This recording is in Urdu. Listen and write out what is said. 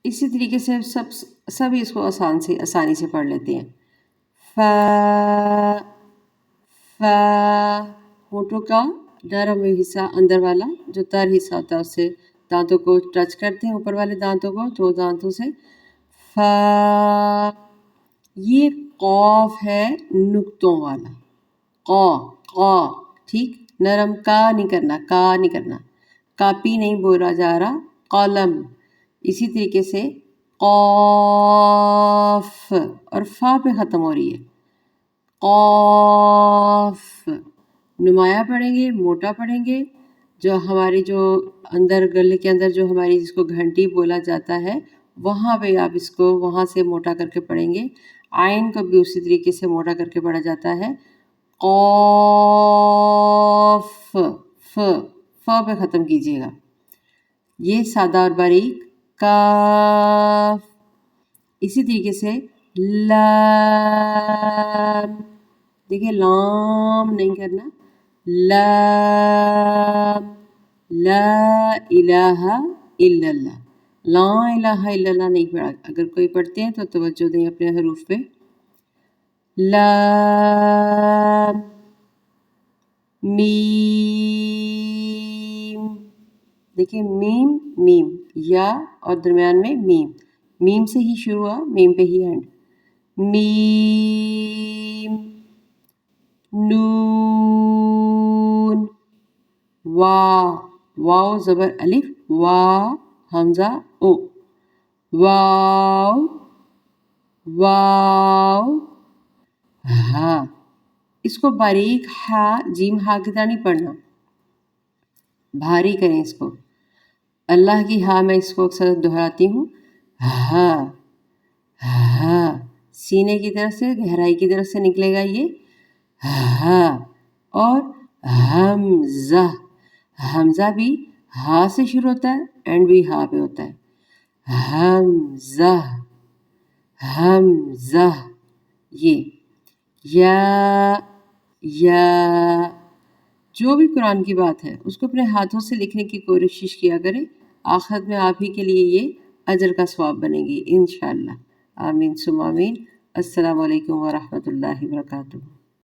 اسی طریقے سے سب اس کو آسانی سے پڑھ لیتے ہیں. فا فا ہونٹوں کا نرم حصہ اندر والا جو تر حصہ ہوتا ہے اس سے دانتوں کو ٹچ کرتے ہیں، اوپر والے دانتوں کو 2 دانتوں سے. فا یہ قاف ہے نقطوں والا، قا ٹھیک. نرم کا نہیں کرنا، کاپی نہیں بولا جا رہا، قلم. اسی طریقے سے قاف اور فا پہ ختم ہو رہی ہے. قاف نمایاں پڑھیں گے، موٹا پڑھیں گے. جو ہماری جو اندر گلے کے اندر جو ہماری جس کو گھنٹی بولا جاتا ہے وہاں پہ آپ اس کو وہاں سے موٹا کر کے پڑھیں گے. عین کو بھی اسی طریقے سے موٹا کر کے پڑھا جاتا ہے. قاف فا پہ ختم کیجیے گا. یہ سادہ اور باریک. کاف اسی طریقے سے لام، دیکھیں لام نہیں کرنا، لام لا الہ الا اللہ، لا الہ الا اللہ نہیں پڑھا. اگر کوئی پڑھتے ہیں تو توجہ دیں اپنے حروف پہ. لام میم، دیکھیں میم یا اور درمیان میں میم سے ہی شروع ہوا، میم پہ ہی اینڈ. میم نون واو زبر الف، وا حمزہ او، واو ہاں. اس کو باریک ہا جیم ہا کی طرح نہیں پڑھنا، بھاری کریں اس کو. اللہ کی ہا میں اس کو اکثر دہراتی ہوں. ہاں سینے کی طرف سے گہرائی کی طرف سے نکلے گا یہ. ہاں اور حمزہ بھی ہا سے شروع ہوتا ہے، اینڈ بھی ہا پہ ہوتا ہے. حمزہ یہ. یا جو بھی قرآن کی بات ہے اس کو اپنے ہاتھوں سے لکھنے کی کوشش کیا کریں. آخرت میں آپ ہی کے لیے یہ اجر کا ثواب بنے گی انشاءاللہ. آمین ثم آمین. السلام علیکم ورحمۃ اللہ وبرکاتہ.